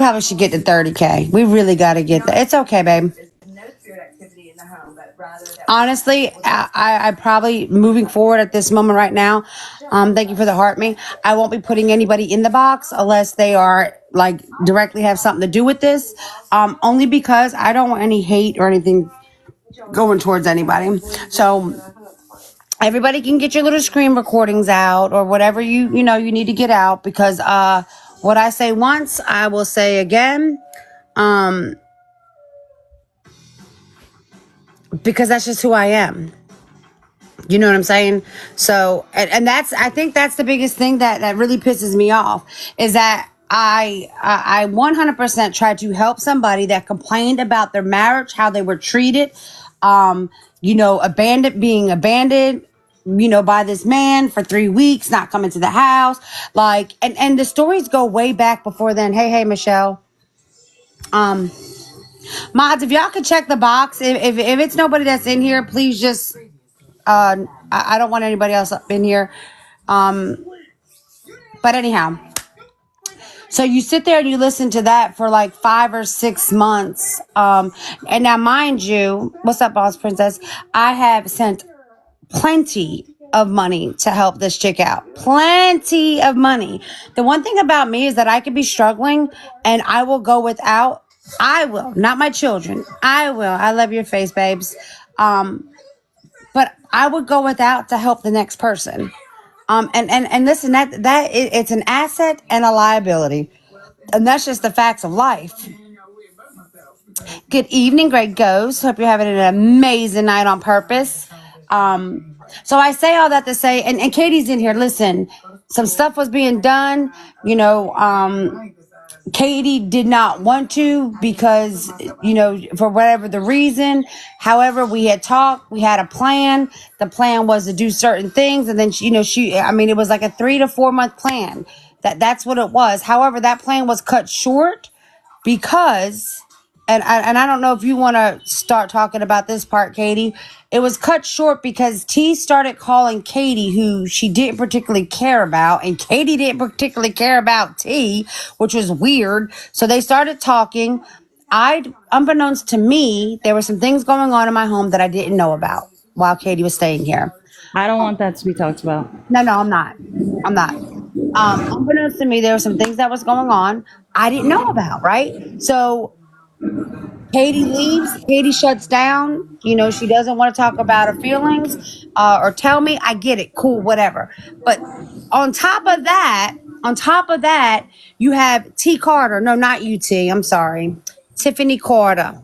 Probably should get to 30K. We really got to get that. It's okay, babe. Honestly, I probably moving forward at this moment right now. Thank you for the heart me. I won't be putting anybody in the box unless they are like directly have something to do with this. Only because I don't want any hate or anything going towards anybody. So everybody can get your little screen recordings out or whatever you know you need to get out, because what I say once, I will say again. Because that's just who I am. You know what I'm saying? So, and that's, I think that's the biggest thing that really pisses me off, is that I 100% tried to help somebody that complained about their marriage, how they were treated, being abandoned, by this man for 3 weeks, not coming to the house. Like, and the stories go way back before then. Hey, Michelle. Mods, if y'all could check the box, if it's nobody that's in here, please just, I don't want anybody else up in here. But anyhow, so you sit there and you listen to that for like 5 or 6 months. And now mind you, what's up, boss princess? I have sent plenty of money to help this chick out. Plenty of money. The one thing about me is that I could be struggling and I will go without. I will, not my children. I will. I love your face, babes. But I would go without to help the next person. And listen, it's an asset and a liability. And that's just the facts of life. Good evening, Great Ghost. Hope you're having an amazing night on purpose. So I say all that to say, and Katie's in here. Listen, some stuff was being done, Katie did not want to because, for whatever the reason. However, we had talked, we had a plan. The plan was to do certain things. And then, it was like a 3 to 4 month plan. That's what it was. However, that plan was cut short because, and I don't know if you want to start talking about this part, Katie. It was cut short because T started calling Katie, who she didn't particularly care about, and Katie didn't particularly care about T, which was weird. So they started talking. Unbeknownst to me, there were some things going on in my home that I didn't know about while Katie was staying here. I don't want that to be talked about. No, I'm not. Unbeknownst to me, there were some things that was going on I didn't know about, right? So Katie leaves. Katie shuts down. She doesn't want to talk about her feelings or tell me. I get it. Cool, whatever. But on top of that, you have T Carter. No, not you, T. I'm sorry. Tiffany Carter.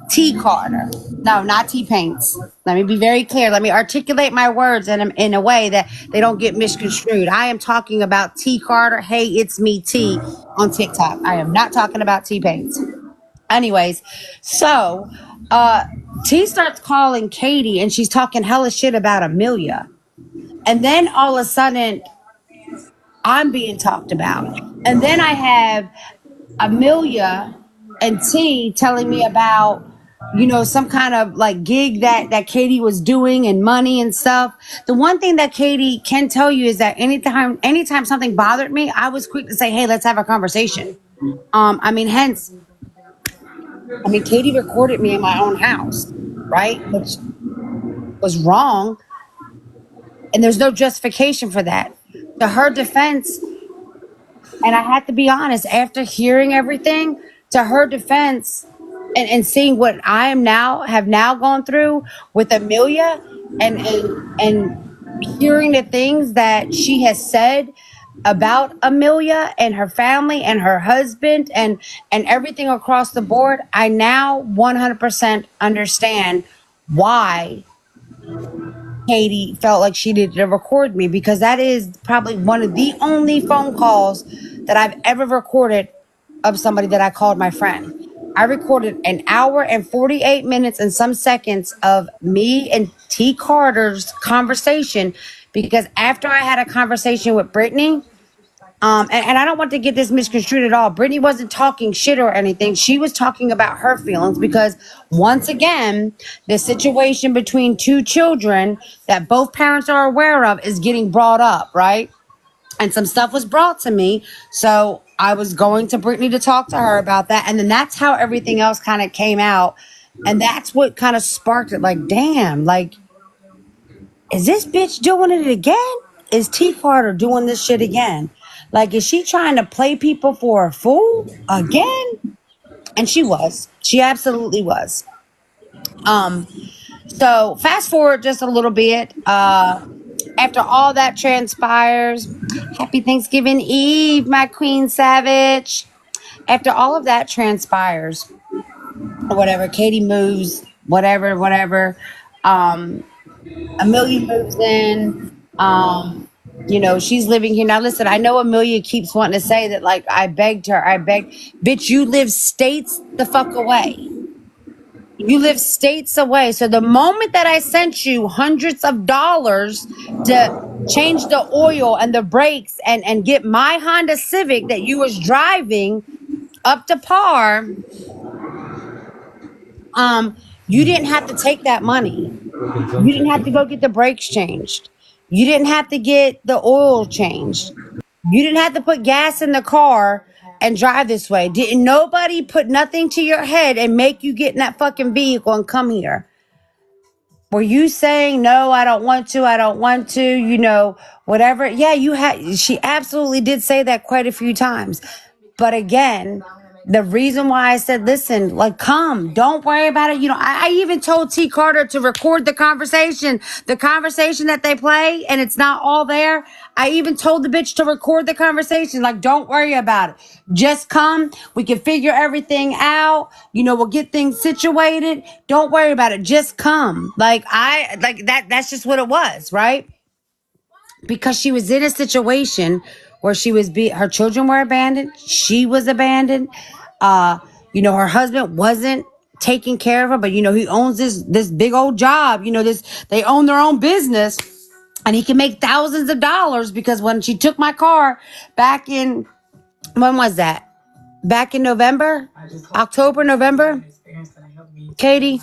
T Carter. No, not T Paints. Let me be very clear. Let me articulate my words in a way that they don't get misconstrued. I am talking about T Carter. Hey, it's me, T, on TikTok. I am not talking about T Paints. Anyways, so T starts calling Katie and she's talking hella shit about Amelia. And then all of a sudden, I'm being talked about. And then I have Amelia and T telling me about, some kind of like gig that Katie was doing and money and stuff. The one thing that Katie can tell you is that anytime something bothered me, I was quick to say, hey, let's have a conversation. Katie recorded me in my own house, right? Which was wrong. And there's no justification for that. To her defense, and I had to be honest, after hearing everything, to her defense and seeing what I have now gone through with Amelia and hearing the things that she has said about Amelia and her family and her husband and everything across the board, I now 100% understand why Katie felt like she needed to record me, because that is probably one of the only phone calls that I've ever recorded of somebody that I called my friend. I recorded an hour and 48 minutes and some seconds of me and T Carter's conversation, because after I had a conversation with Brittany, and I don't want to get this misconstrued at all. Brittany wasn't talking shit or anything. She was talking about her feelings because, once again, the situation between two children that both parents are aware of is getting brought up, right? and some stuff was brought to me. So I was going to Brittany to talk to her about that. And then that's how everything else kind of came out. And that's what kind of sparked it. Like, damn, like, is this bitch doing it again? Is T Carter doing this shit again? Like, is she trying to play people for a fool again? And she was. She absolutely was. So fast forward just a little bit. After all that transpires, happy Thanksgiving Eve, my Queen Savage. After all of that transpires, or whatever, Katie moves, whatever. Um, Amelia moves in. She's living here. Now listen, I know Amelia keeps wanting to say that, like, I begged her. Bitch, you live states the fuck away. You live states away. So the moment that I sent you hundreds of dollars to change the oil and the brakes and get my Honda Civic that you was driving up to par, you didn't have to take that money. You didn't have to go get the brakes changed. You didn't have to get the oil changed. You didn't have to put gas in the car and drive this way. Didn't nobody put nothing to your head and make you get in that fucking vehicle and come here? Were you saying, no, I don't want to, whatever? Yeah, she absolutely did say that quite a few times. But again, the reason why I said, listen, like, come, don't worry about it. I even told T Carter to record the conversation that they play, and it's not all there. I even told the bitch to record the conversation. Like, don't worry about it. Just come. We can figure everything out. We'll get things situated. Don't worry about it. Just come. That's just what it was, right? Because she was in a situation where her children were abandoned. She was abandoned. Her husband wasn't taking care of her, but he owns this big old job. They own their own business, and he can make thousands of dollars because when she took my car when was that? Back in November, October, November. Katie.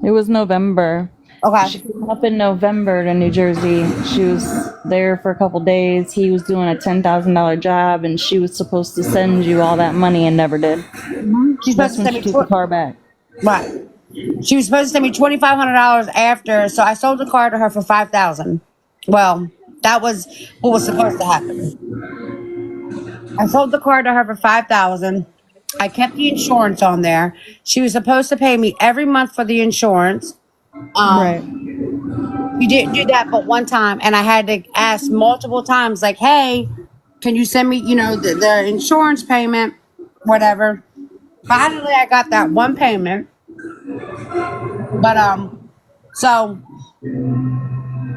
It was November. Okay. She came up in November to New Jersey. She was there for a couple days. He was doing a $10,000 job, and she was supposed to send you all that money and never did. She's That's supposed to when send she me took the car back. Right. She was supposed to send me $2,500 after, so I sold the car to her for $5,000. Well, that was what was supposed to happen. I sold the car to her for $5,000. I kept the insurance on there. She was supposed to pay me every month for the insurance. Right. We didn't do that but one time, and I had to ask multiple times, like, hey, can you send me, the insurance payment, whatever. Finally, I got that one payment. But so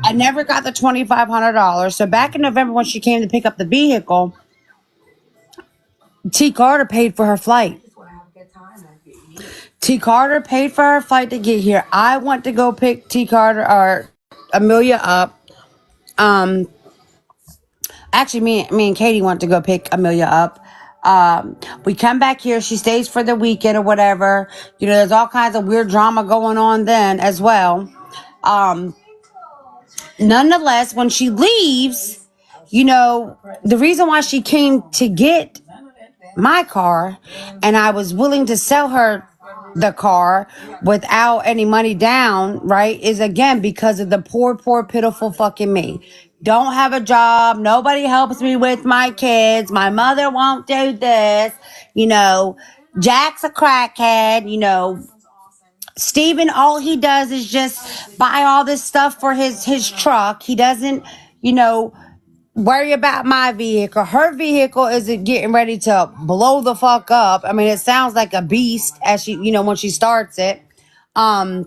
I never got the $2,500. So back in November when she came to pick up the vehicle, T Carter paid for her flight. T Carter paid for her flight to get here. I went to go pick T Carter or Amelia up. Actually, me and Katie went to go pick Amelia up. We come back here. She stays for the weekend or whatever. There's all kinds of weird drama going on then as well. Nonetheless, when she leaves, the reason why she came to get my car and I was willing to sell her the car without any money down, right, is again because of the poor, pitiful fucking me. Don't have a job. Nobody helps me with my kids. My mother won't do this. Jack's a crackhead. Steven, all he does is just buy all this stuff for his truck. He doesn't, worry about my vehicle. Her vehicle is getting ready to blow the fuck up. I mean, it sounds like a beast as she, when she starts it. All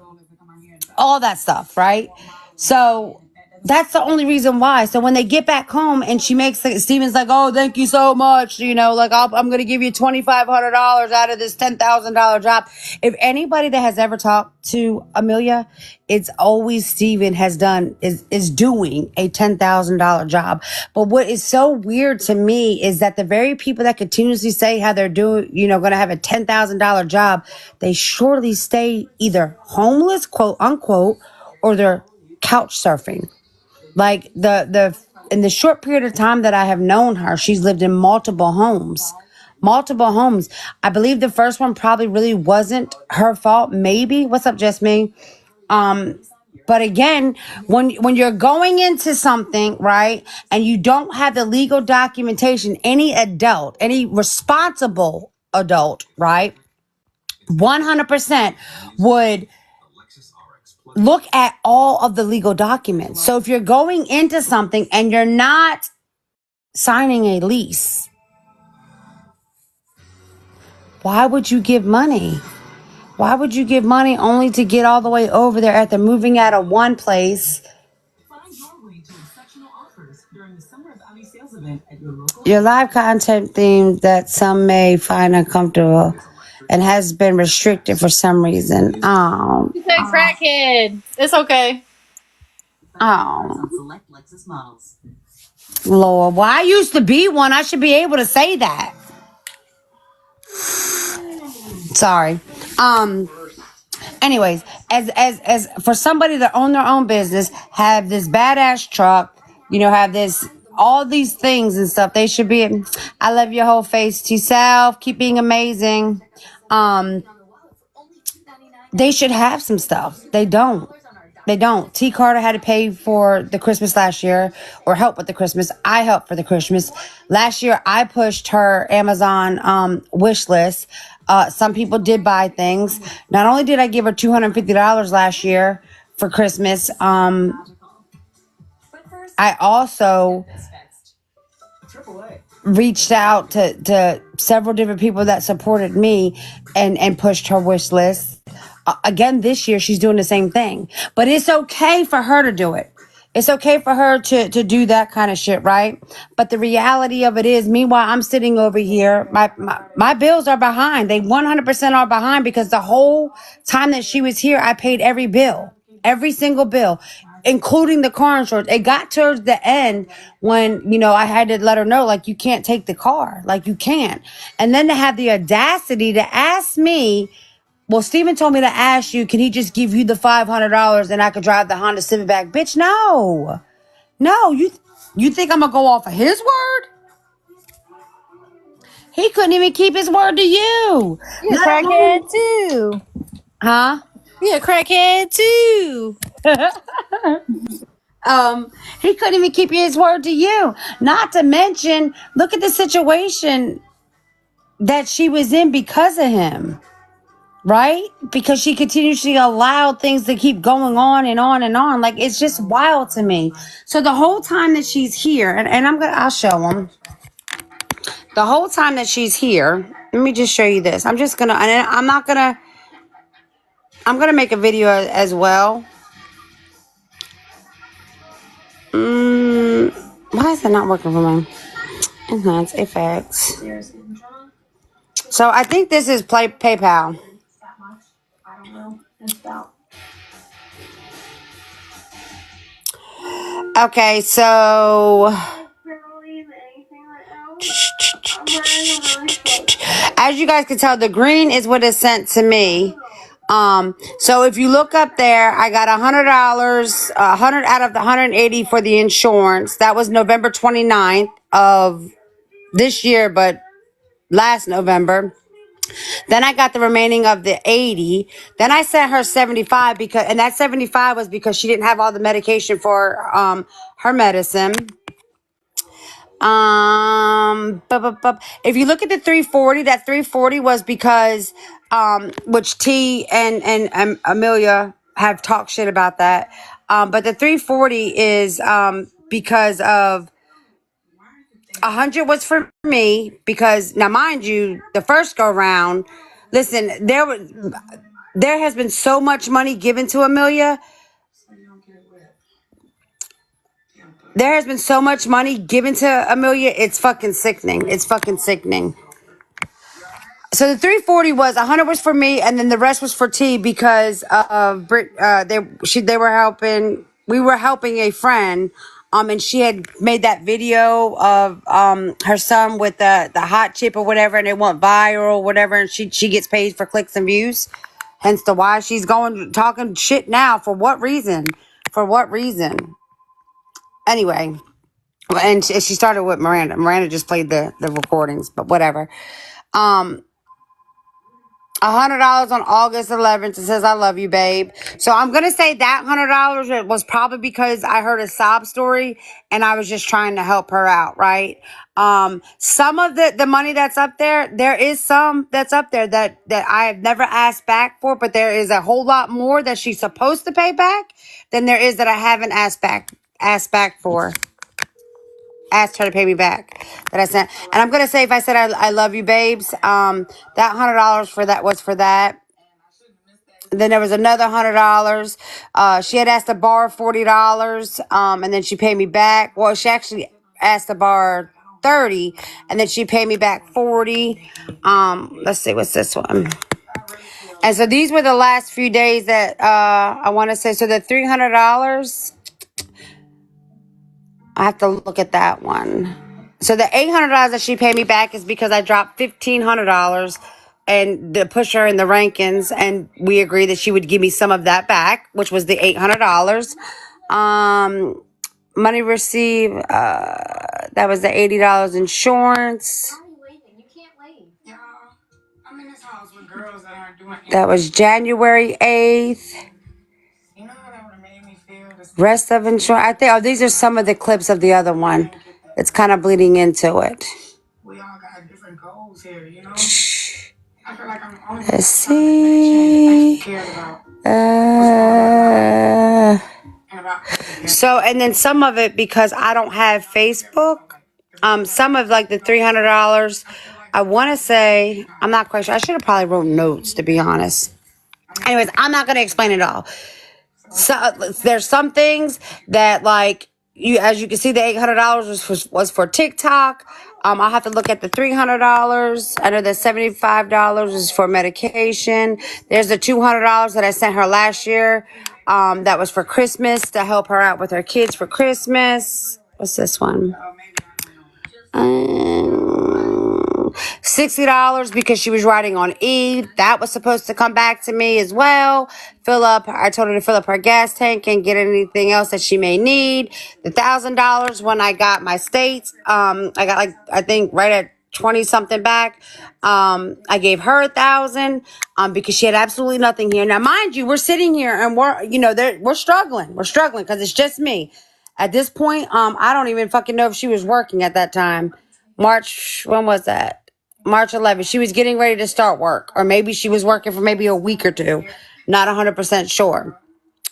that stuff, right? So that's the only reason why. So when they get back home and she makes, Steven's like, oh, thank you so much. I'm going to give you $2,500 out of this $10,000 job. If anybody that has ever talked to Amelia, it's always Steven is doing a $10,000 job. But what is so weird to me is that the very people that continuously say how they're doing, going to have a $10,000 job, they surely stay either homeless, quote unquote, or they're couch surfing. Like the in the short period of time that I have known her, she's lived in multiple homes. Multiple homes. I believe the first one probably really wasn't her fault. Maybe. What's up, Just Me? But again, when you're going into something, right, and you don't have the legal documentation, any adult, any responsible adult, right, 100% would look at all of the legal documents. So if you're going into something and you're not signing a lease, why would you give money? Why would you give money only to get all the way over there after moving out of one place? Your live content theme that some may find uncomfortable and has been restricted for some reason. Oh. You said crackhead. It's okay. Oh. Lord, well, I used to be one. I should be able to say that. Sorry. Anyways, as for somebody that own their own business, have this badass truck, have this all these things and stuff, they should be. I love your whole face to yourself. Keep being amazing. They should have some stuff. They don't. T. Carter had to pay for the Christmas last year, or help with the Christmas. I helped for the Christmas. Last year, I pushed her Amazon wish list. Some people did buy things. Not only did I give her $250 last year for Christmas, I also reached out to several different people that supported me and pushed her wish list. Again, this year, she's doing the same thing. But it's okay for her to do it. It's okay for her to do that kind of shit, right? But the reality of it is, meanwhile, I'm sitting over here. My bills are behind. They 100% are behind because the whole time that she was here, I paid every bill. Every single bill, including the car insurance. It got towards the end when, I had to let her know, like, you can't take the car. Like, you can't. And then to have the audacity to ask me, well, Steven told me to ask you, can he just give you the $500 and I could drive the Honda Civic back? Bitch, no. No, you think I'm going to go off of his word? He couldn't even keep his word to you. You're a crackhead too. Huh? You're a crackhead too. He couldn't even keep his word to you. Not to mention, look at the situation that she was in because of him. Right? Because she continuously allowed things to keep going on and on and on. Like, it's just wild to me. So the whole time that she's here, and I'll show them. The whole time that she's here, let me just show you this. I'm gonna make a video as well. Why is that not working for me? Enhance effects. So I think this is PayPal. Okay, so as you guys can tell, the green is what is sent to me. So if you look up there, I got $100, 100 out of the 180 for the insurance. That was November 29th of this year, but last November. Then I got the remaining of the 80. Then I sent her 75 and that 75 was because she didn't have all the medication for her medicine. If you look at the 340, that 340 was because which T and Amelia have talked shit about that. But the 340 is because of 100 was for me because now mind you, the first go round, listen, there has been so much money given to Amelia. There has been so much money given to Amelia. It's fucking sickening. It's fucking sickening. So the 340 was 100 was for me, and then the rest was for T because of they were helping. We were helping a friend, and she had made that video of her son with the hot chip or whatever, and it went viral or whatever, and she gets paid for clicks and views. Hence the why she's talking shit now. For what reason? For what reason? Anyway, and she started with Miranda. Miranda just played the recordings, but whatever. $100 on August 11th. It says, "I love you, babe." So I'm going to say that $100 was probably because I heard a sob story and I was just trying to help her out, right? Some of the money that's up there is some that's up there that I have never asked back for, but there is a whole lot more that she's supposed to pay back than there is that I haven't asked back for. Asked her to pay me back that I sent. And I'm going to say, if I said I love you, babes, that $100 for that was for that. Then there was another $100. She had asked to borrow $40, and then she paid me back. Well, she actually asked to borrow 30, and then she paid me back 40. Let's see, what's this one? And so these were the last few days that I want to say. So the $300, I have to look at that one. So the $800 that she paid me back is because I dropped $1,500 and to push her in the rankings, and we agreed that she would give me some of that back, which was the $800. Money received, that was the $80 insurance. That was January 8th. Rest of insurance. I think, these are some of the clips of the other one. It's kind of bleeding into it. We all got different goals here, you know? I feel like I'm only. Let's see. So, and then some of it, because I don't have Facebook, some of like the $300, I want to say, I'm not quite sure. I should have probably wrote notes, to be honest. Anyways, I'm not going to explain it all. So there's some things that, like, as you can see, the $800 was for TikTok. I'll have to look at the $300. I know the $75 is for medication. There's the $200 that I sent her last year. That was for Christmas, to help her out with her kids for Christmas. What's this one? $60 because she was riding on E. That was supposed to come back to me as well. I told her to fill up her gas tank and get anything else that she may need. The $1,000 when I got my states, I got I think right at 20 something back. I gave her $1,000, because she had absolutely nothing here. Now, mind you, we're sitting here and we're struggling. We're struggling because it's just me. At this point, I don't even fucking know if she was working at that time. When was that? March 11th. She was getting ready to start work, or maybe she was working for maybe a week or two. Not 100% sure.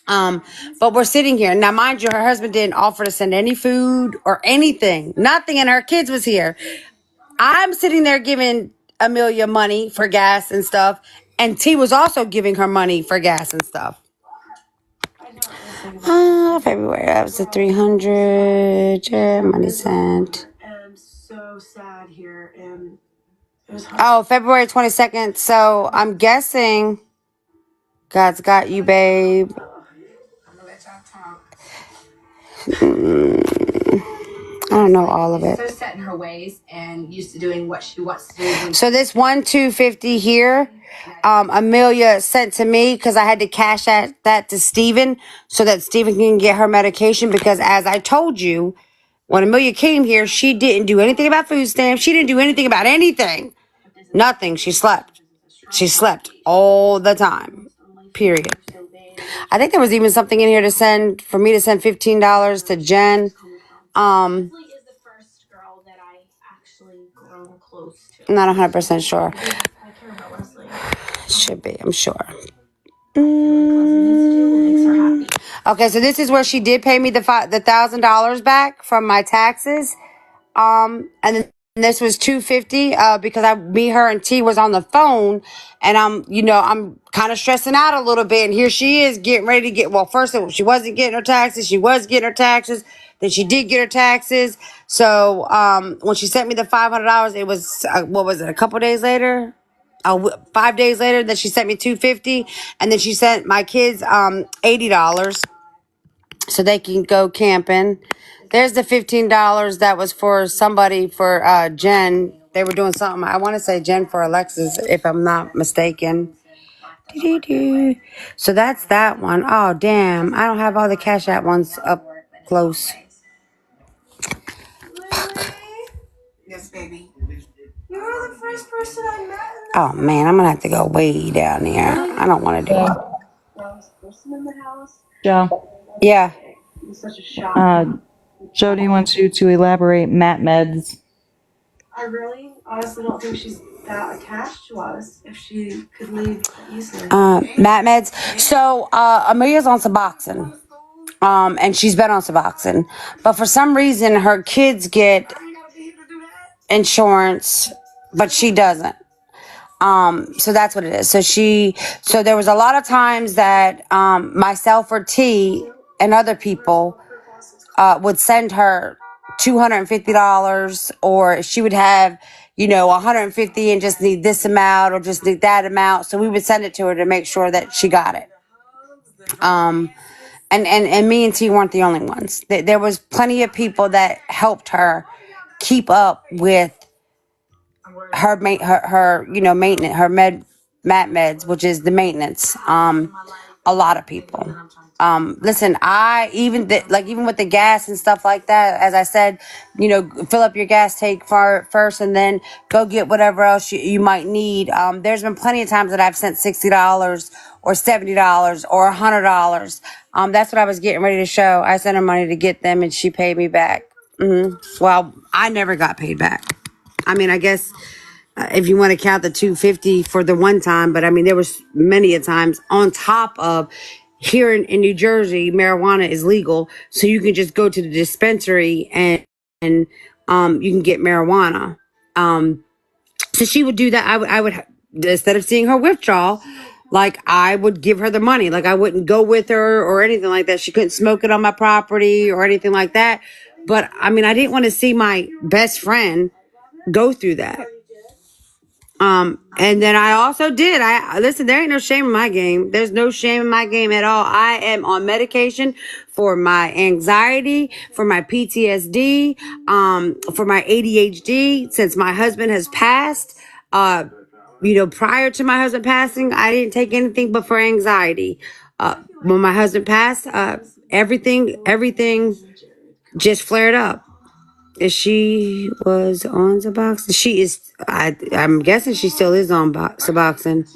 But we're sitting here. Now, mind you, her husband didn't offer to send any food or anything. Nothing, and her kids was here. I'm sitting there giving Amelia money for gas and stuff, and T was also giving her money for gas and stuff. February, that was the 300. Yeah, money sent. I'm so sad here. February 22nd. So I'm guessing God's got you, babe. I'm gonna let y'all talk. I don't know all of it. So set in her ways and used to doing what she wants to do. So this $250 here, Amelia sent to me because I had to cash that to Steven so that Steven can get her medication, because as I told you, when Amelia came here, she didn't do anything about food stamps. She didn't do anything about anything. Nothing. She slept. She slept all the time. Period. I think there was even something in here for me to send $15 to Jen. I'm not 100% sure. Should be, I'm sure. Okay, so this is where she did pay me the $1,000 back from my taxes. And then this was $250 because me, her, and T was on the phone, and I'm kind of stressing out a little bit. And here she is getting ready to get. Well, first she wasn't getting her taxes. She was getting her taxes. Then she did get her taxes. So when she sent me the $500, it was what was it? A couple days later. 5 days later, that she sent me $250, and then she sent my kids $80 so they can go camping. There's the $15 that was for somebody, for Jen. They were doing something. I want to say Jen for Alexis, if I'm not mistaken. So that's that one. Oh, damn. I don't have all the Cash App ones up close. Yes, baby. You were the first person I met. Oh man, I'm gonna have to go way down there. I don't want to do it. Joe, Yeah. Jody wants you to elaborate Matt Meds. I really honestly don't think she's that attached to us if she could leave easily. Matt Meds. So Amelia's on Suboxone. And she's been on Suboxone. But for some reason her kids get insurance, but she doesn't. So that's what it is. So there was a lot of times that myself or T and other people would send her $250, or she would have, $150 and just need this amount or just need that amount. So we would send it to her to make sure that she got it. And me and T weren't the only ones. There was plenty of people that helped her keep up with her maintenance, her Matt Meds, which is the maintenance. A lot of people. Listen, even with the gas and stuff like that, as I said, fill up your gas tank first and then go get whatever else you might need. There's been plenty of times that I've sent $60 or $70 or $100. That's what I was getting ready to show. I sent her money to get them and she paid me back. Well, I never got paid back. I mean, I guess if you want to count the $250 for the one time, but I mean, there was many a times on top of here in New Jersey, marijuana is legal. So you can just go to the dispensary and you can get marijuana. So she would do that. I would, instead of seeing her withdrawal, like I would give her the money. Like I wouldn't go with her or anything like that. She couldn't smoke it on my property or anything like that. But I mean, I didn't want to see my best friend go through that. And then I also did. Listen, there ain't no shame in my game. There's no shame in my game at all. I am on medication for my anxiety, for my PTSD, for my ADHD. Since my husband has passed, prior to my husband passing, I didn't take anything but for anxiety. When my husband passed, everything just flared up. She was on Suboxone. She is. I'm guessing she still is on Suboxone.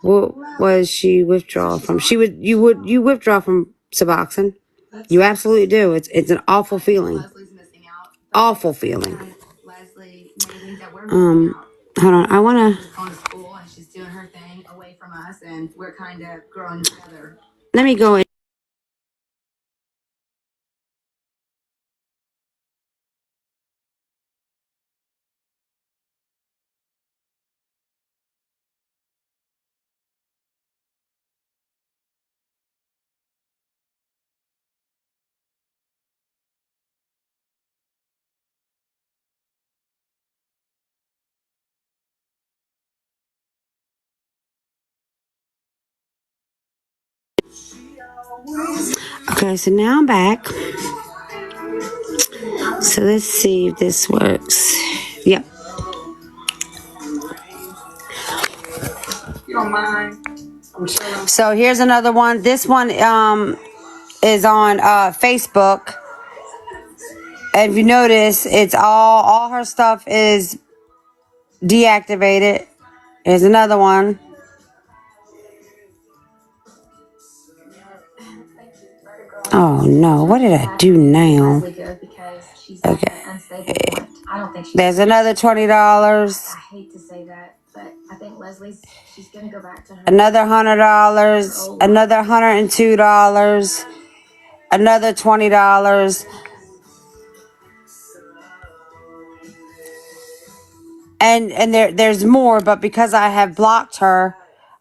What was she withdraw from? You withdraw from Suboxone. You absolutely do. It's an awful feeling. Awful feeling. Hold on. I wanna. Going to school and she's doing her thing away from us, and we're kind of growing together. Let me go in. Okay, so now I'm back. So let's see if this works. Yep. You don't mind. So here's another one. This one is on Facebook. And if you notice, it's all her stuff is deactivated. Here's another one. Oh no, what did I do now? Okay. There's another $20. I hate to say that, but I think she's gonna go back to her. Another $100, another $102, another $20. And there's more, but because I have blocked her,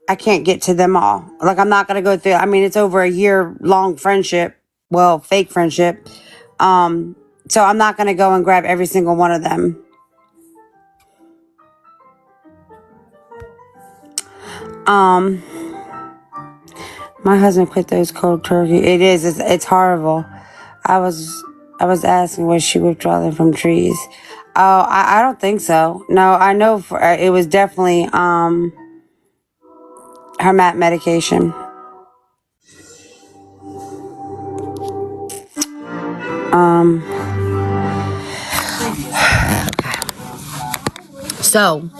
I can't get to them all. Like, I'm not gonna go through. I mean, it's over a year-long friendship. Well, fake friendship. So I'm not gonna go and grab every single one of them. My husband quit those cold turkey. It's horrible. I was asking, was she withdrawing from trees? Oh, I don't think so. No, I know it was definitely her MAT medication. So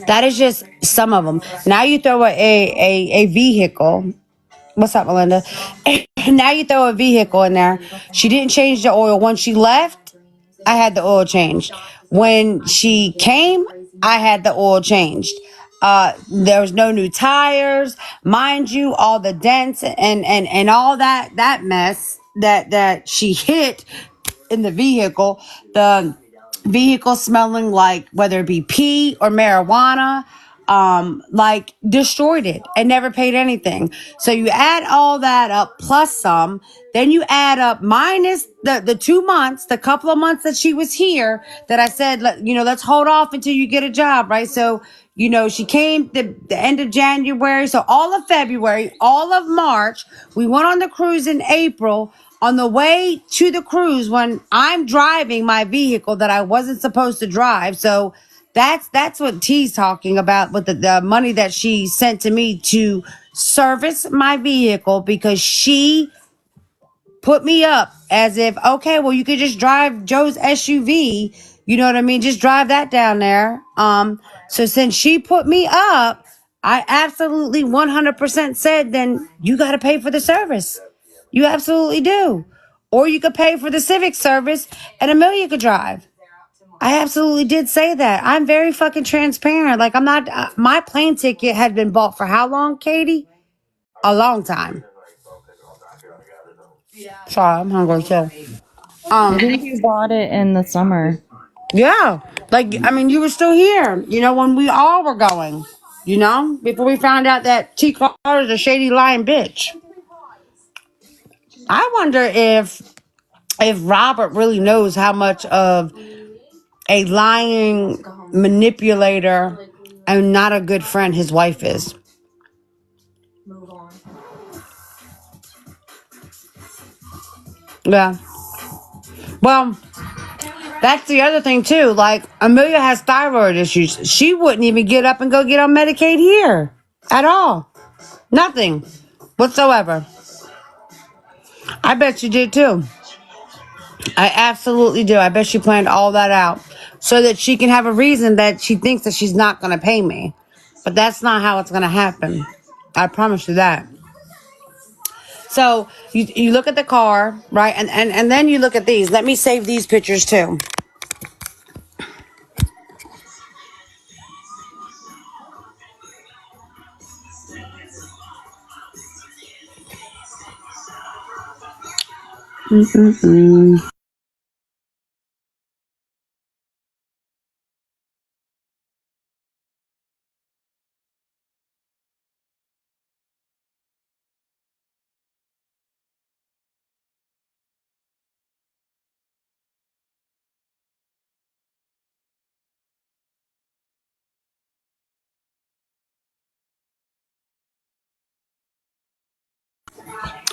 that is just some of them. Now you throw a vehicle. What's up, Melinda? Now you throw a vehicle in there. She didn't change the oil. When she left, I had the oil changed. When she came, I had the oil changed. There was no new tires, mind you. All the dents and all that mess that she hit in the vehicle. The vehicle smelling like whether it be pee or marijuana, like destroyed it and never paid anything. So you add all that up plus some, then you add up minus the 2 months, the couple of months that she was here that I said, let's hold off until you get a job, right? So, she came the end of January. So all of February, all of March, we went on the cruise in April. On the way to the cruise, when I'm driving my vehicle that I wasn't supposed to drive. So that's what T's talking about with the money that she sent to me to service my vehicle, because she put me up as if, okay, well, you could just drive Joe's SUV. You know what I mean? Just drive that down there. So since she put me up, I absolutely 100% said, then you got to pay for the service. You absolutely do. Or you could pay for the civic service and Amelia could drive. I absolutely did say that. I'm very fucking transparent. Like, I'm not, my plane ticket had been bought for how long, Katie? A long time. Sorry, I'm hungry too. I think you bought it in the summer. Yeah. Like, I mean, you were still here, when we all were going, before we found out that T. Clark is a shady lying bitch. I wonder if Robert really knows how much of a lying manipulator and not a good friend his wife is. Yeah. Well, that's the other thing too. Like, Amelia has thyroid issues. She wouldn't even get up and go get on Medicaid here at all. Nothing whatsoever. I bet you did too. I absolutely do. I bet she planned all that out so that she can have a reason that she thinks that she's not going to pay me. But that's not how it's going to happen. I promise you that. So you look at the car, right? And then you look at these. Let me save these pictures too.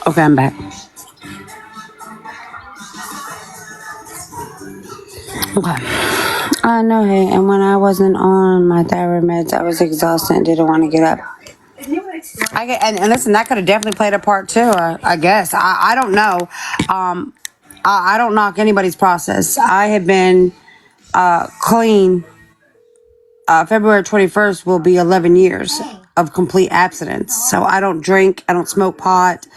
Okay, I'm back. Okay. No, hey, and when I wasn't on my thyroid meds, I was exhausted and didn't want to get up. And listen, that could have definitely played a part too. I guess I don't know. I don't knock anybody's process. I have been clean. February 21st will be 11 years of complete abstinence. So I don't drink. I don't smoke pot.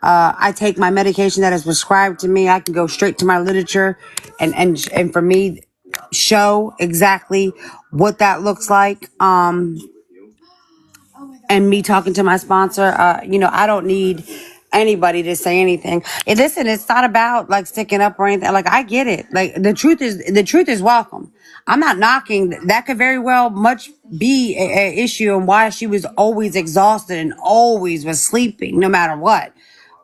I take my medication that is prescribed to me. I can go straight to my literature and for me show exactly what that looks like. And me talking to my sponsor, I don't need anybody to say anything. And listen, it's not about like sticking up or anything. Like, I get it. Like, the truth is welcome. I'm not knocking. That could very well much be a issue and why she was always exhausted and always was sleeping no matter what.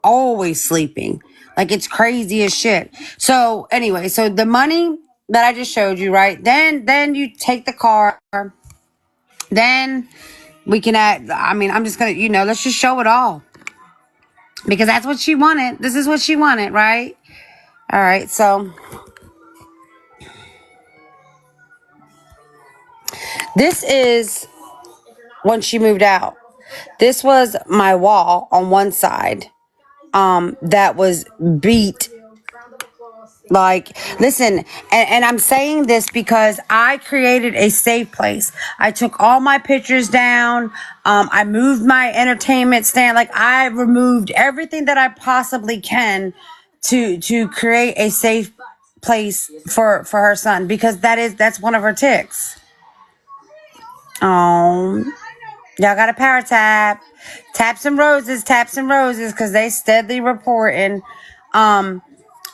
Always sleeping. Like, it's crazy as shit. So anyway, so the money that I just showed you, right? Then you take the car. Then we can add, I'm just going to, let's just show it all. Because that's what she wanted. This is what she wanted, right? All right, so this is when she moved out. This was my wall on one side that was beat Like, listen, and I'm saying this because I created a safe place. I took all my pictures down. I moved my entertainment stand. Like, I removed everything that I possibly can to create a safe place for her son, because that's one of her ticks. Y'all got a power tap. Tap some roses, because they steadily reporting.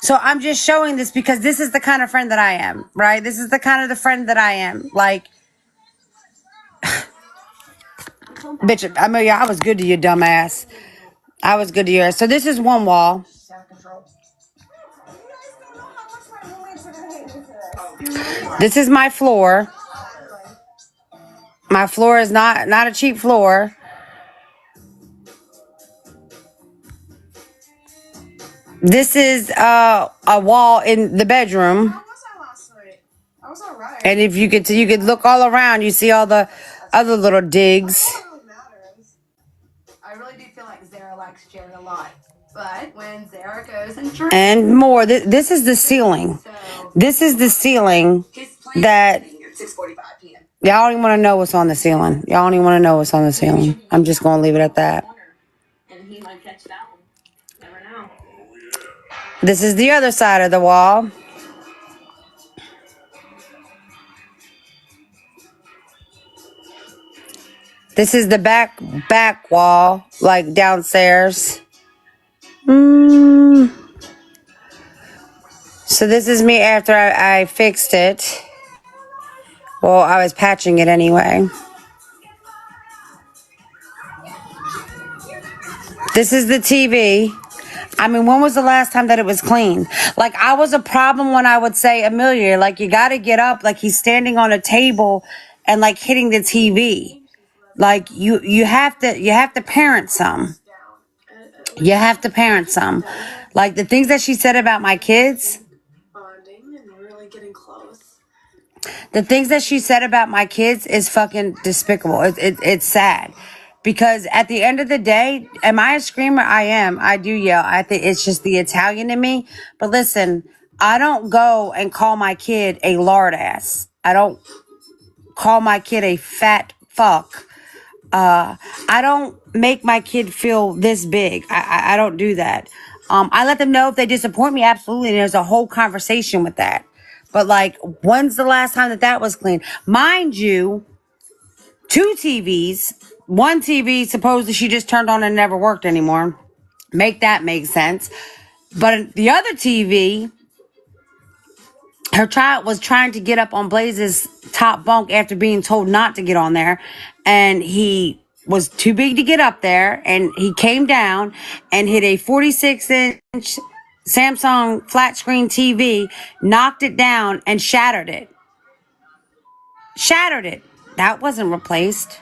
So I'm just showing this because this is the kind of friend that I am, right? This is the kind of the friend that I am. Like, bitch, Amelia, I was good to you, dumbass. I was good to you. So this is one wall. This is my floor. My floor is not a cheap floor. This is a wall in the bedroom. How was I last night? I was alright. And if you could look all around, you see all the other little digs. It really matters. I really do feel like Zara likes Jared a lot. But when Zara goes and drinks, And more. This is the ceiling. This is the ceiling that y'all don't even want to know what's on the ceiling. Y'all don't even want to know what's on the ceiling. I'm just going to leave it at that. and he might catch that one. Never know. This is the other side of the wall. This is the back wall, like downstairs. So this is me after I fixed it. Well, I was patching it anyway. This is the TV. I mean, when was the last time that it was clean? Like, I was a problem when I would say, Amelia, like, you got to get up. Like, he's standing on a table and, like, hitting the TV. Like, you have to parent some. You have to parent some. Like, the things that she said about my kids. Bonding and really getting close. The things that she said about my kids is fucking despicable. It's sad. Because at the end of the day, am I a screamer? I am. I do yell. I think it's just the Italian in me. But listen, I don't go and call my kid a lard ass. I don't call my kid a fat fuck. I don't make my kid feel this big. I don't do that. I let them know if they disappoint me, absolutely. And there's a whole conversation with that. But like, when's the last time that was clean? Mind you, 2 TVs. One TV, supposedly she just turned on and never worked anymore. Make that make sense. But the other TV, her child was trying to get up on Blaze's top bunk after being told not to get on there. And he was too big to get up there. And he came down and hit a 46-inch Samsung flat screen TV, knocked it down and shattered it. Shattered it. That wasn't replaced.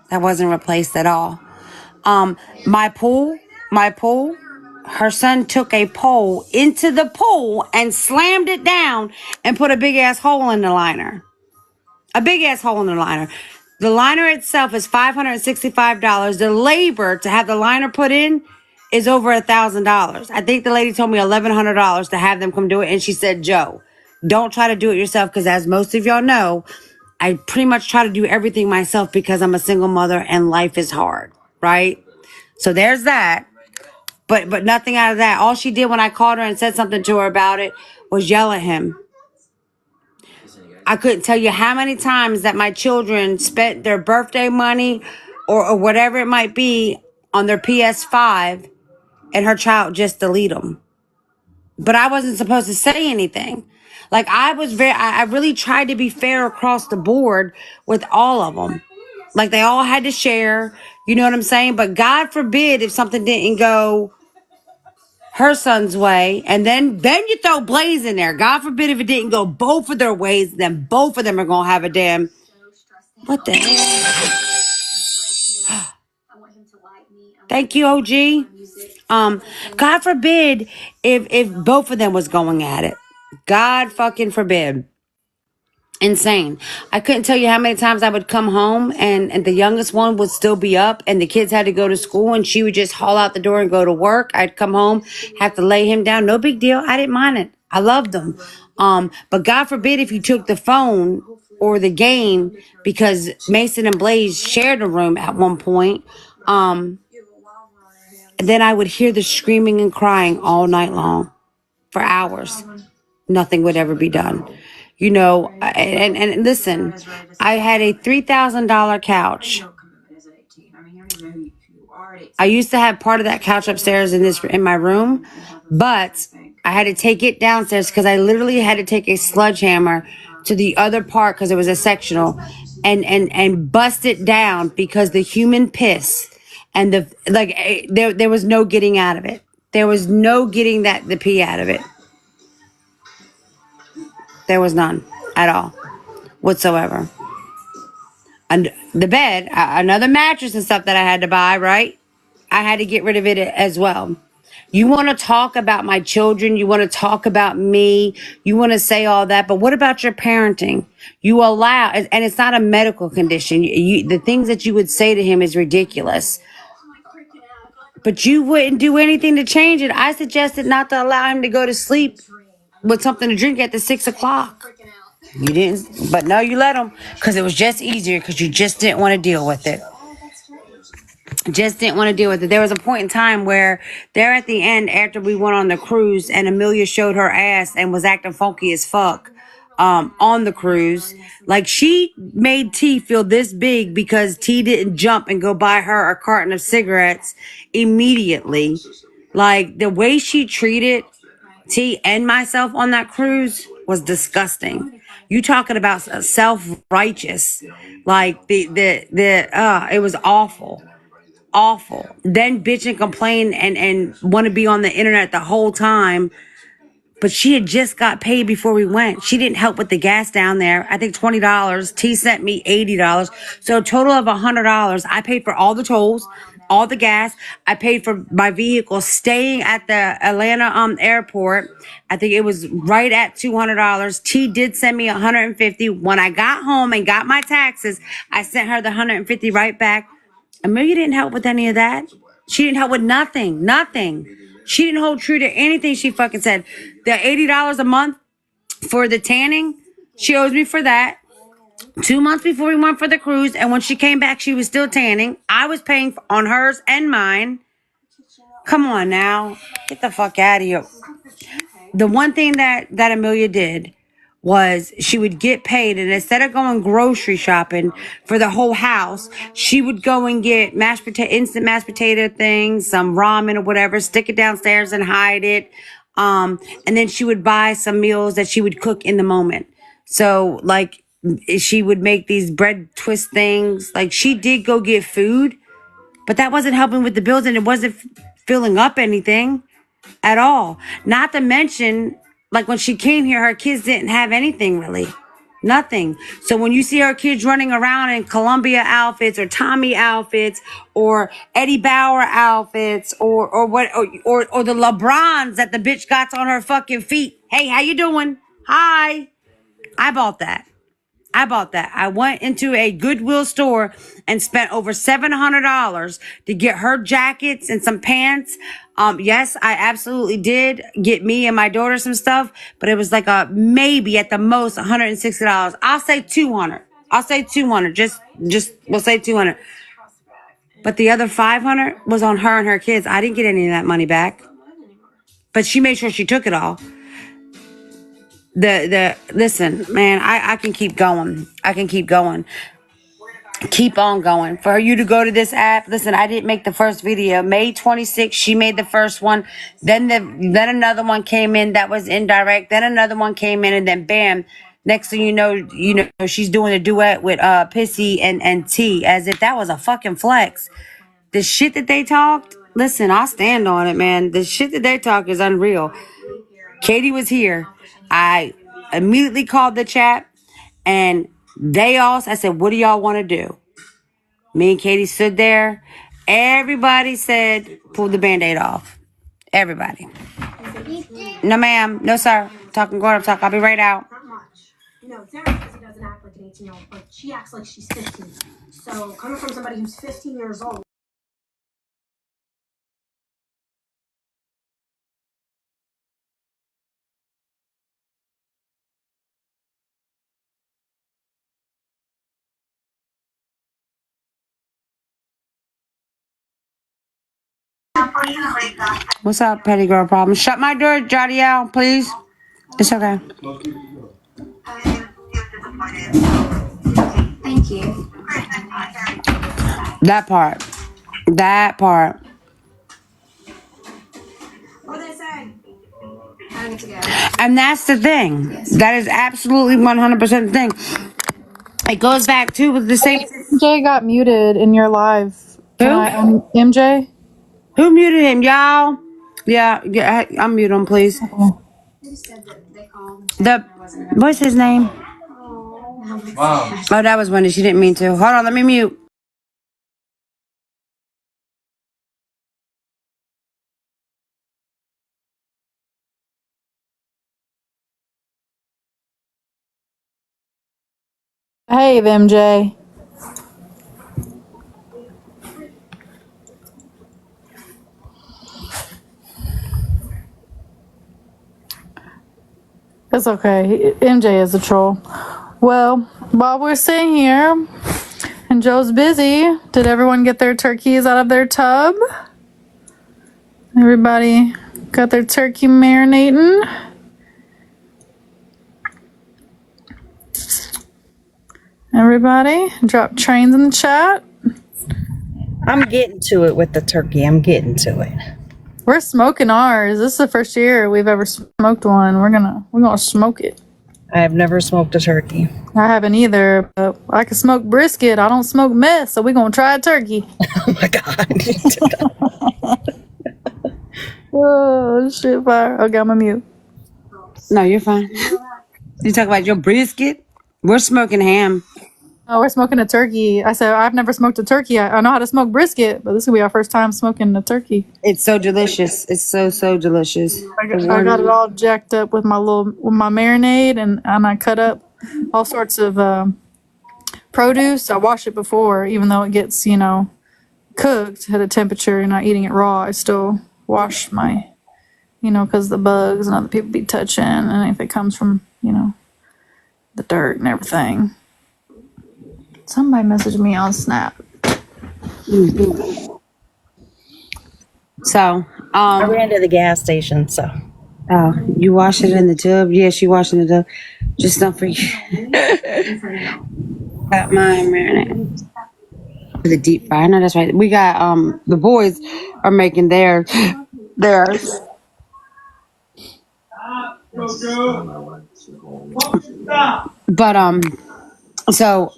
That wasn't replaced at all. My pool, her son took a pole into the pool and slammed it down and put a big ass hole in the liner. A big ass hole in the liner. The liner itself is $565. The labor to have the liner put in is over $1,000. I think the lady told me $1,100 to have them come do it. And she said, Joe, don't try to do it yourself, because as most of y'all know, I pretty much try to do everything myself because I'm a single mother and life is hard, right? So there's that. But nothing out of that. All she did when I called her and said something to her about it was yell at him. I couldn't tell you how many times that my children spent their birthday money or whatever it might be on their PS5 and her child just delete them. But I wasn't supposed to say anything. Like, I really tried to be fair across the board with all of them. Like, they all had to share, you know what I'm saying? But God forbid if something didn't go her son's way, and then you throw Blaze in there. God forbid if it didn't go both of their ways, then both of them are going to have a damn, what the hell? Thank you, OG. God forbid if both of them was going at it. God fucking forbid. Insane. I couldn't tell you how many times I would come home and the youngest one would still be up and the kids had to go to school and she would just haul out the door and go to work. I'd come home, have to lay him down. No big deal. I didn't mind it. I loved them. But God forbid if you took the phone or the game, because Mason and Blaze shared a room at one point. Then I would hear the screaming and crying all night long for hours. Nothing would ever be done. You know, and listen, I had a $3,000 couch. I used to have part of that couch upstairs in my room, but I had to take it downstairs because I literally had to take a sledgehammer to the other part because it was a sectional and bust it down because the human piss and there was no getting out of it. There was no getting the pee out of it. There was none at all whatsoever. And the bed, another mattress and stuff that I had to buy, right? I had to get rid of it as well. You want to talk about my children. You want to talk about me. You want to say all that. But what about your parenting? You allow, and it's not a medical condition. The things that you would say to him is ridiculous. But you wouldn't do anything to change it. I suggested not to allow him to go to sleep with something to drink at the 6 o'clock. You didn't, but no, you let him because it was just easier because you just didn't want to deal with it. Just didn't want to deal with it. There was a point in time where there at the end, after we went on the cruise and Amelia showed her ass and was acting funky as fuck on the cruise. Like she made T feel this big because T didn't jump and go buy her a carton of cigarettes immediately. Like the way she treated T and myself on that cruise was disgusting. You talking about self-righteous. Like it was awful. Awful. Then bitch and complain and want to be on the internet the whole time. But she had just got paid before we went. She didn't help with the gas down there. I think $20. T sent me $80. So a total of $100. I paid for all the tolls, all the gas. I paid for my vehicle staying at the Atlanta airport. I think it was right at $200. T did send me $150. When I got home and got my taxes, I sent her the $150 right back. Amelia didn't help with any of that. She didn't help with nothing. Nothing. She didn't hold true to anything she fucking said. The $80 a month for the tanning, she owes me for that. 2 months before we went for the cruise, and when she came back, she was still tanning. I was paying on hers and mine. Come on now. Get the fuck out of here. The one thing that Amelia did was she would get paid, and instead of going grocery shopping for the whole house, she would go and get instant mashed potato things, some ramen or whatever, stick it downstairs and hide it. And then she would buy some meals that she would cook in the moment. So like she would make these bread twist things. Like she did go get food, but that wasn't helping with the bills and it wasn't filling up anything at all. Not to mention, like when she came here, her kids didn't have anything really. Nothing. So when you see her kids running around in Columbia outfits or Tommy outfits or Eddie Bauer outfits or the LeBrons that the bitch got on her fucking feet. Hey, how you doing? Hi. I bought that. I went into a Goodwill store and spent over $700 to get her jackets and some pants. Yes, I absolutely did get me and my daughter some stuff, but it was like maybe at the most $160. I'll say 200. Just we'll say 200. But the other 500 was on her and her kids. I didn't get any of that money back. But she made sure she took it all. Listen, man, I can keep going. Keep on going. For you to go to this app, listen, I didn't make the first video. May 26th, she made the first one. Then another one came in that was indirect. Then another one came in, and then bam, next thing you know, she's doing a duet with Pissy and T, as if that was a fucking flex. The shit that they talked, listen, I'll stand on it, man. The shit that they talk is unreal. Katie was here. I immediately called the chat and I said, what do y'all want to do? Me and Katie stood there. Everybody said, pull the Band-Aid off. Everybody. No, ma'am. No, sir. Talking grown up talk. I'll be right out. Not much. Sarah says he doesn't act like an 18-year-old, but she acts like she's 15. So coming from somebody who's 15 years old, What's up, petty girl problem? Shut my door, Jadiel, please. It's okay. Thank you. That part. That part. What did they say? I need to go. And that's the thing. That is absolutely 100% the thing. It goes back to with the same. MJ got muted in your live. Who? MJ? Who muted him, y'all? Yeah, unmute him, please. They just said that they called. What's his name? Wow. Oh, that was Wendy. She didn't mean to. Hold on, let me mute. Hey, MJ. It's okay. MJ is a troll. Well, while we're sitting here and Joe's busy, did everyone get their turkeys out of their tub? Everybody got their turkey marinating? Everybody, drop trains in the chat. I'm getting to it with the turkey. I'm getting to it. We're smoking ours. This is the first year we've ever smoked one. We're gonna smoke it. I have never smoked a turkey. I haven't either, but I can smoke brisket. I don't smoke meth, so we're gonna try a turkey. Oh my god. Oh shit, fire. Okay, I'm a mute. No, you're fine. You talk about your brisket? We're smoking ham. Oh, we're smoking a turkey. I said I've never smoked a turkey. I know how to smoke brisket, but this will be our first time smoking a turkey. It's so delicious. It's so delicious. I got it all jacked up with my marinade, and I cut up all sorts of produce. I wash it before, even though it gets cooked at a temperature. You're not eating it raw. I still wash my, because the bugs and other people be touching, and if it comes from the dirt and everything. Somebody messaged me on Snap. So, I ran to the gas station, so. oh, you wash it in the tub? Yeah, she washing the tub. Just don't forget. Got mine marinade. The deep fry. No, that's right. We got the boys are making theirs. But so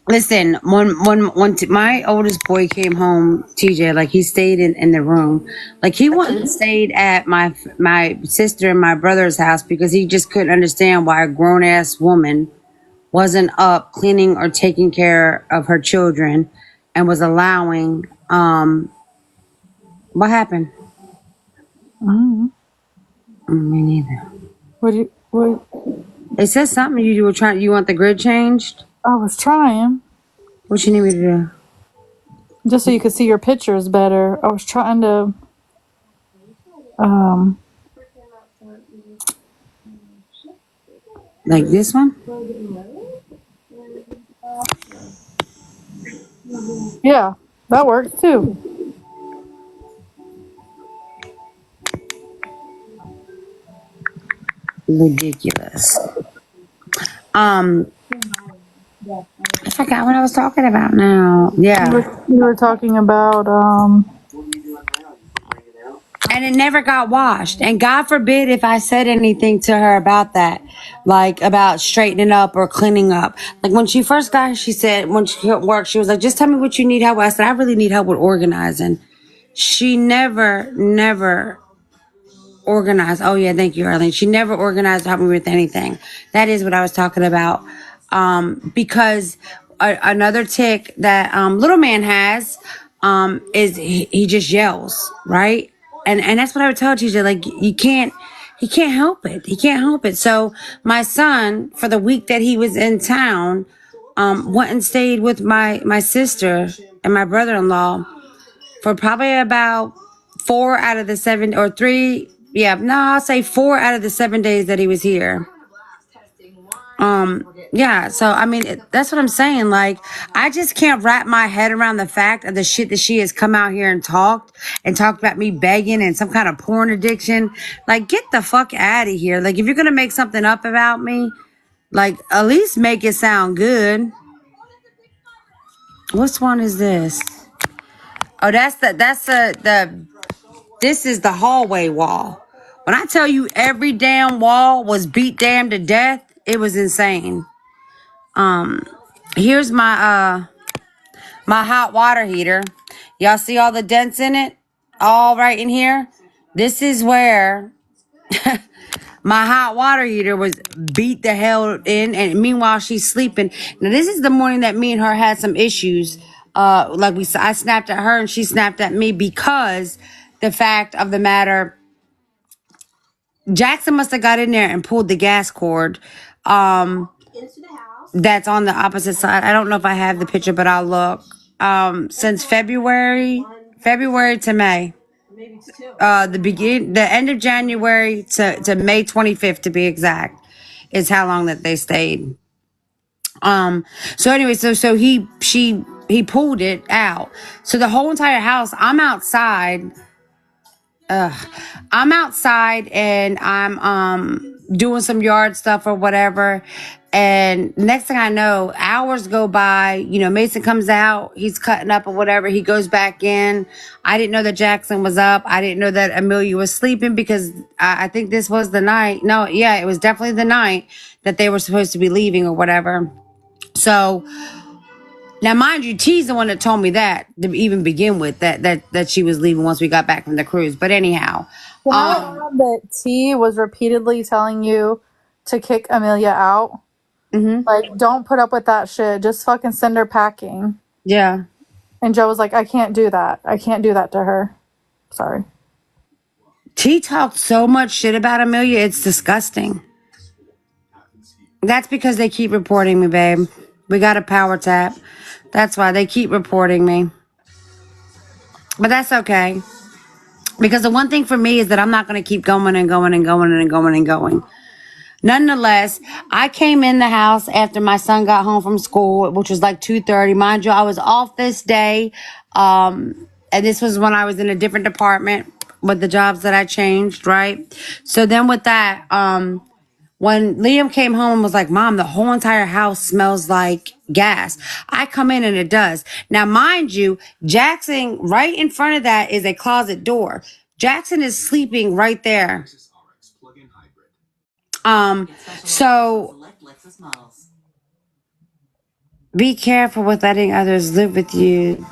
listen, my oldest boy came home, TJ, like he stayed in the room. Like he went and stayed at my sister and my brother's house because he just couldn't understand why a grown ass woman wasn't up cleaning or taking care of her children and was allowing what happened? Mm-hmm. Me neither. What? It says something you were trying. You want the grid changed? I was trying. What you need me to do? Just so you could see your pictures better. I was trying to Like this one? yeah, that works too. Ridiculous. I forgot what I was talking about now. Yeah. You were talking about And it never got washed. And God forbid if I said anything to her about that, like about straightening up or cleaning up. Like when she first got here, she said, when she hit work, she was like, just tell me what you need help with. I said, I really need help with organizing. She never organized. Oh yeah, thank you, Arlene. She never organized to help me with anything. That is what I was talking about. Because another tick that little man has is he just yells, right? And that's what I would tell TJ. Like he can't help it. He can't help it. So my son, for the week that he was in town, went and stayed with my sister and my brother-in-law for probably about 4 out of the 7 or 3. Yeah, no, I'll say 4 out of the 7 days that he was here. Yeah, so I mean, that's what I'm saying. Like, I just can't wrap my head around the fact of the shit that she has come out here and talked about me begging and some kind of porn addiction. Like, get the fuck out of here. Like, if you're gonna make something up about me, like, at least make it sound good. Which one is this? Oh, this is the hallway wall. When I tell you every damn wall was beat damn to death, it was insane. Here's my hot water heater. Y'all see all the dents in it? All right in here. This is where my hot water heater was beat the hell in, and meanwhile she's sleeping. Now this is the morning that me and her had some issues. I snapped at her and she snapped at me because the fact of the matter, Jackson must have got in there and pulled the gas cord. Into the house. That's on the opposite side. I don't know if I have the picture, but I'll look. Since February to May. Maybe it's 2. The end of January to May 25th to be exact, is how long that they stayed. So anyway, so he pulled it out. So the whole entire house, I'm outside and I'm doing some yard stuff or whatever. And next thing I know, hours go by, you know, Mason comes out, he's cutting up or whatever, he goes back in. I didn't know that Jackson was up. I didn't know that Amelia was sleeping because I think this was the night. No, yeah, it was definitely the night that they were supposed to be leaving or whatever. So now, mind you, T's the one that told me that to even begin with, that she was leaving once we got back from the cruise. But anyhow, Can I add that T was repeatedly telling you to kick Amelia out? mhm, Like, don't put up with that shit. Just fucking send her packing. yeah. And Joe was like, I can't do that. I can't do that to her. Sorry. T talked so much shit about Amelia, it's disgusting. That's because they keep reporting me, babe. We got a power tap. That's why they keep reporting me. But that's okay. Because the one thing for me is that I'm not going to keep going and going and going and going and going. Nonetheless, I came in the house after my son got home from school, which was like 2:30. Mind you, I was off this day. And this was when I was in a different department with the jobs that I changed, right? So then with that, when Liam came home and was like, Mom, the whole entire house smells like gas. I come in and it does. Now, mind you, Jackson, right in front of that is a closet door. Jackson is sleeping right there. So be careful with letting others live with you.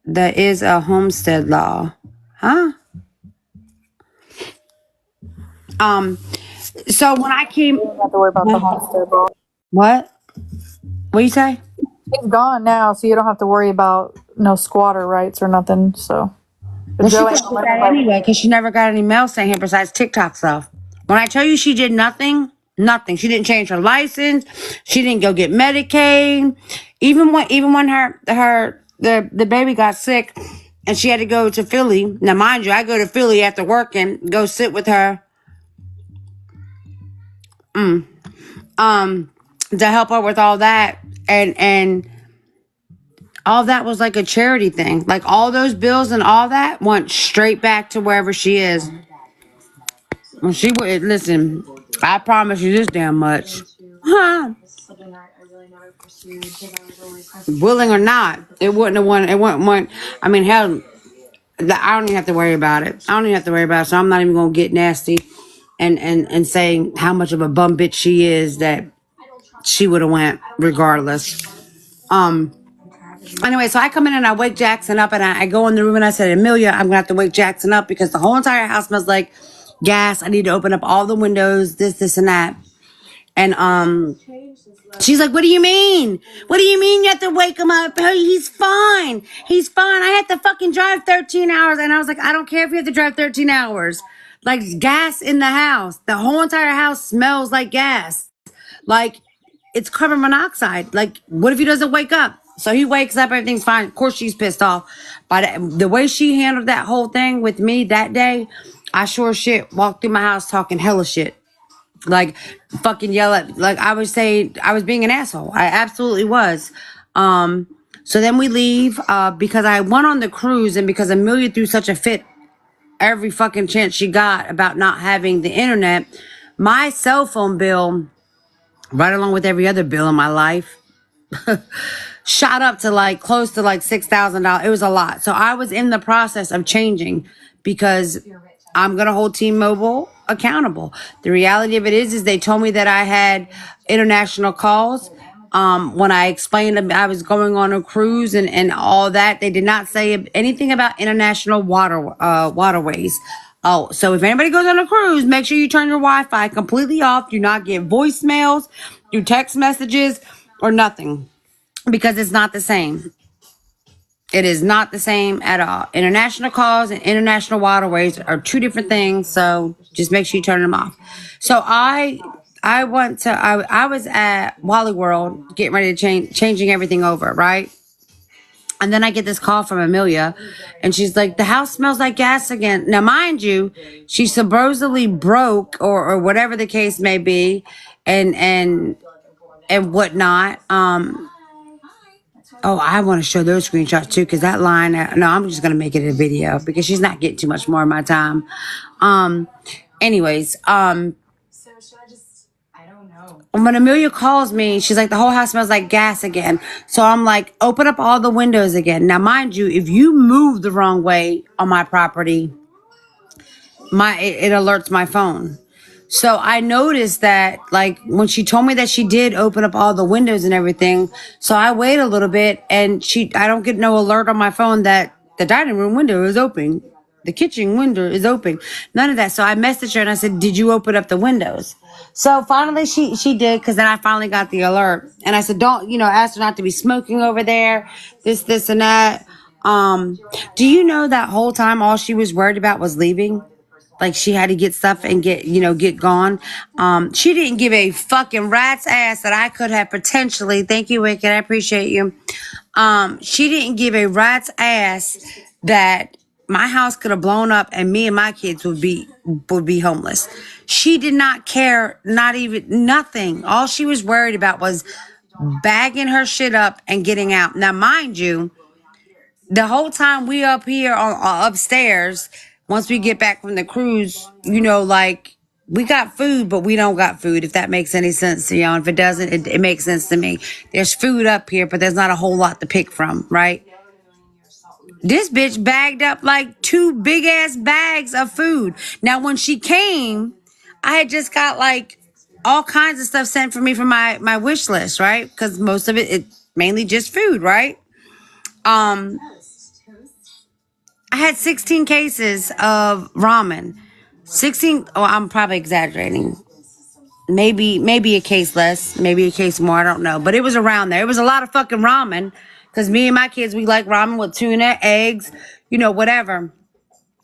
There is a homestead law. Huh? So when I came, You don't have to worry about the homestead law. what? What you say? It's gone now, so you don't have to worry about no squatter rights or nothing. So, but Well, she Joe could ain't do gonna let that nobody- anyway because she never got any mail saying here besides TikTok stuff. When I tell you she did nothing. She didn't change her license. She didn't go get Medicaid. Even when the baby got sick and she had to go to Philly. Now, mind you, I go to Philly after work and go sit with her. To help her with all that, and all that was like a charity thing. Like all those bills and all that went straight back to wherever she is. Well, she would listen. I promise you this damn much, huh? Something I really never pursued because I was always hesitant. Willing or not, it wouldn't have won. It wouldn't won. I mean, hell, I don't even have to worry about it. So I'm not even gonna get nasty, and saying how much of a bum bitch she is that she would have went regardless. Anyway, so I come in and I wake Jackson up and I go in the room and I said, Amelia, I'm gonna have to wake Jackson up because the whole entire house smells like gas. I need to open up all the windows, this and that. And she's like, what do you mean? What do you mean you have to wake him up? Hey, he's fine. He's fine. I had to fucking drive 13 hours. And I was like, I don't care if you have to drive 13 hours. Like gas in the house. The whole entire house smells like gas. Like it's carbon monoxide. Like, what if he doesn't wake up? So he wakes up, everything's fine. Of course, she's pissed off. But the way she handled that whole thing with me that day, I sure shit walked through my house talking hella shit. Like fucking yell at, like I would say I was being an asshole. I absolutely was. So then we leave because I went on the cruise, and because Amelia threw such a fit every fucking chance she got about not having the internet, my cell phone bill, right along with every other bill in my life, shot up to like close to like $6,000. It was a lot. So I was in the process of changing because I'm gonna hold T-Mobile accountable. The reality of it is they told me that I had international calls. When I explained that I was going on a cruise and all that, they did not say anything about international waterways. Oh, so if anybody goes on a cruise, make sure you turn your Wi-Fi completely off. Do not get voicemails, do text messages, or nothing, because it's not the same. It is not the same at all. International calls and international waterways are two different things. So just make sure you turn them off. So I was at Wally World getting ready to changing everything over, right? And then I get this call from Amelia, and she's like, the house smells like gas again. Now, mind you, she supposedly broke or whatever the case may be, and whatnot. Oh, I want to show those screenshots too, because that line, no, I'm just going to make it a video because she's not getting too much more of my time. Anyways, when Amelia calls me, she's like, the whole house smells like gas again. So I'm like, open up all the windows again. Now, mind you, if you move the wrong way on my property, it alerts my phone. So I noticed that, like, when she told me that she did open up all the windows and everything, so I wait a little bit, and I don't get no alert on my phone that the dining room window is open, the kitchen window is open, none of that. So I messaged her and I said, did you open up the windows? So finally she did, because then I finally got the alert, and I said, don't, ask her not to be smoking over there, this and that. Do you know that whole time all she was worried about was leaving? Like, she had to get stuff and get gone. She didn't give a fucking rat's ass that I could have potentially. Thank you, Wicked. I appreciate you. She didn't give a rat's ass that my house could have blown up and me and my kids would be homeless. She did not care, not even nothing. All she was worried about was bagging her shit up and getting out. Now, mind you, the whole time we up here upstairs, once we get back from the cruise, like, we got food, but we don't got food, if that makes any sense to y'all. If it doesn't, it makes sense to me. There's food up here, but there's not a whole lot to pick from, right? This bitch bagged up like 2 big ass bags of food. Now, when she came, I had just got like all kinds of stuff sent for me from my wish list, right? Because most of it's mainly just food, right? I had 16 cases of ramen. 16, I'm probably exaggerating. Maybe a case less, maybe a case more, I don't know. But it was around there. It was a lot of fucking ramen. Because me and my kids, we like ramen with tuna, eggs, whatever.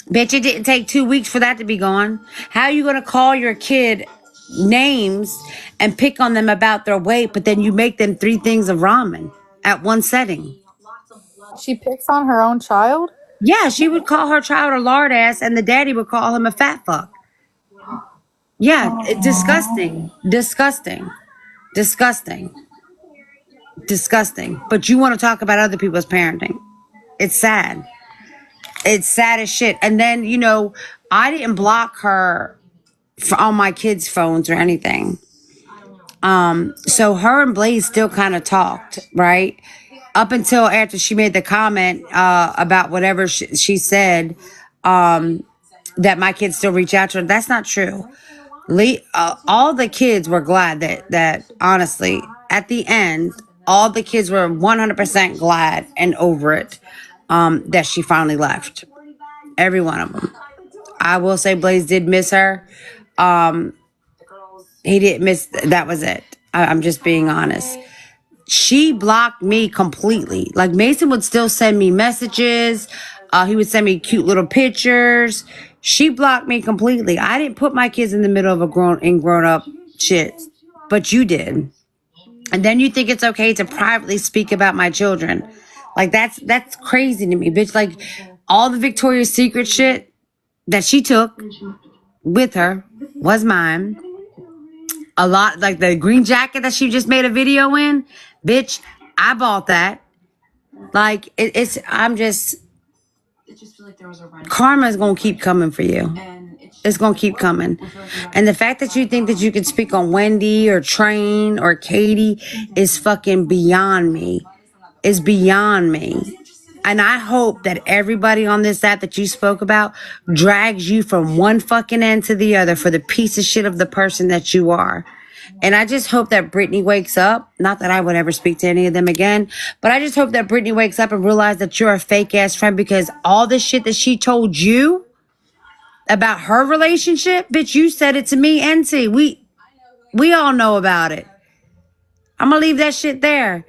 Bitch, it didn't take 2 weeks for that to be gone. How are you going to call your kid names and pick on them about their weight, but then you make them 3 things of ramen at one setting? She picks on her own child? Yeah, she would call her child a lard ass, and the daddy would call him a fat fuck. Yeah, disgusting. But you want to talk about other people's parenting. It's sad. It's sad as shit. And then, I didn't block her on my kids' phones or anything. So her and Blaze still kind of talked, right? Up until after she made the comment about whatever she said, that my kids still reach out to her. That's not true. All the kids were glad that honestly, at the end, all the kids were 100% glad and over it, that she finally left. Every one of them. I will say Blaze did miss her. He didn't miss, that was it. I'm just being honest. She blocked me completely. Like, Mason would still send me messages. He would send me cute little pictures. She blocked me completely. I didn't put my kids in the middle of grown up shit, but you did. And then you think it's okay to privately speak about my children. Like, that's crazy to me, bitch. Like, all the Victoria's Secret shit that she took with her was mine. A lot, like the green jacket that she just made a video in, bitch, I bought that. Like, I'm just, It just feels like there was a run. karma's gonna keep coming for you. And It's gonna keep coming. And the fact that you think that you can speak on Wendy or Train or Katie is fucking beyond me. Is beyond me. And I hope that everybody on this app that you spoke about drags you from one fucking end to the other for the piece of shit of the person that you are. And I just hope that Brittany wakes up. Not that I would ever speak to any of them again, but I just hope that Brittany wakes up and realizes that you're a fake ass friend, because all the shit that she told you about her relationship, bitch, you said it to me and T. We all know about it. I'm gonna leave that shit there.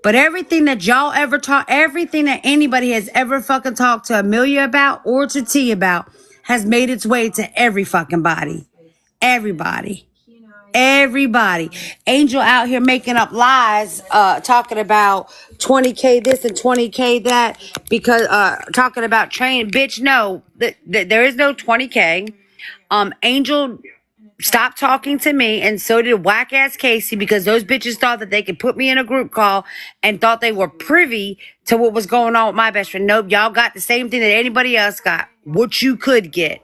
But everything that y'all ever talk, everything that anybody has ever fucking talked to Amelia about or to T about has made its way to every fucking body. Everybody. Everybody. Angel out here making up lies, talking about 20K this and 20K that, because talking about training. Bitch, no, there is no 20K. Angel stopped talking to me, and so did whack ass Casey, because those bitches thought that they could put me in a group call and thought they were privy to what was going on with my best friend. Nope, y'all got the same thing that anybody else got. What you could get.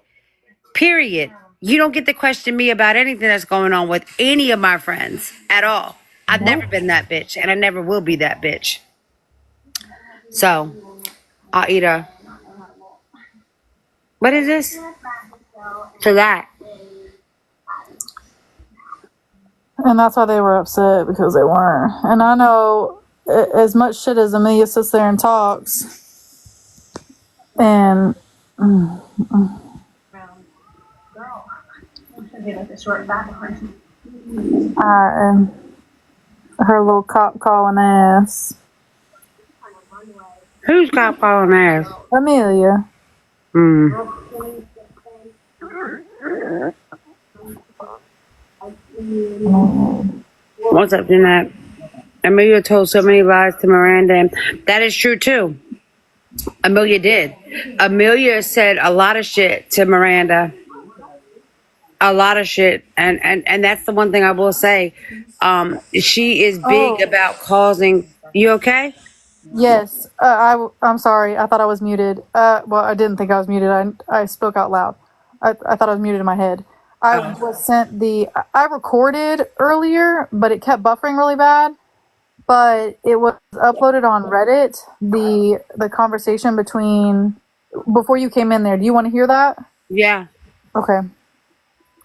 Period. You don't get to question me about anything that's going on with any of my friends at all. I've never been that bitch, and I never will be that bitch. So, I'll eat a... What is this? To that. And that's why they were upset, because they weren't. And I know as much shit as Amelia sits there and talks, and Brown girl. Should be like a short back one. her little cop calling ass, Who's cop calling ass? Amelia. What's up, Jeanette? Amelia told so many lies to Miranda, and that is true too. Amelia did. Amelia said a lot of shit to Miranda. A lot of shit. And that's the one thing I will say. She is big about causing... You okay? Yes, I'm sorry. I thought I was muted. Well, I didn't think I was muted. I spoke out loud. I thought I was muted in my head. I was sent I recorded earlier, but it kept buffering really bad. But it was uploaded on Reddit. The conversation before you came in there. Do you want to hear that? Yeah, Okay.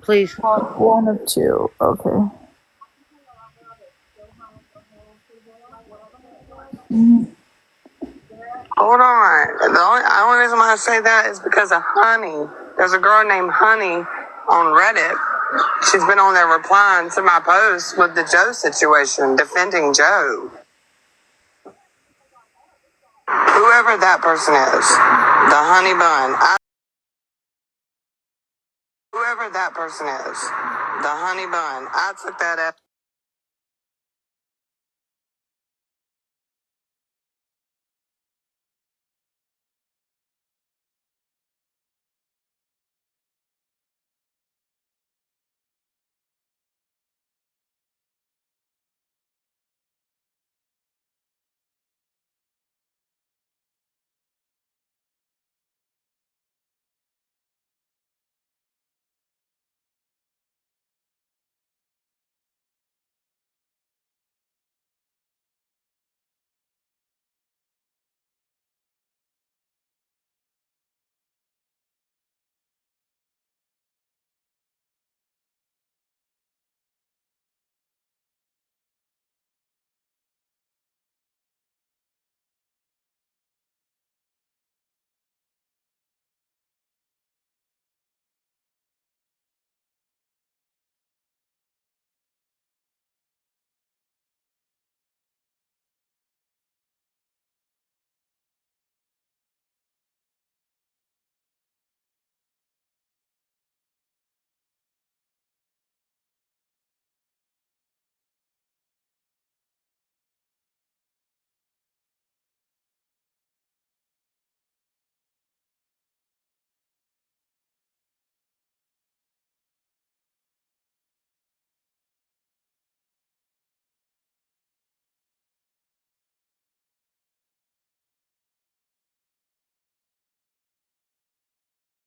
please. One of two. Okay. Hold on. The only reason why I say that is because of Honey. There's a girl named Honey on Reddit. She's been on there replying to my post with the Joe situation, defending Joe. Whoever that person is, the honey bun. Whoever that person is, the honey bun. I took that as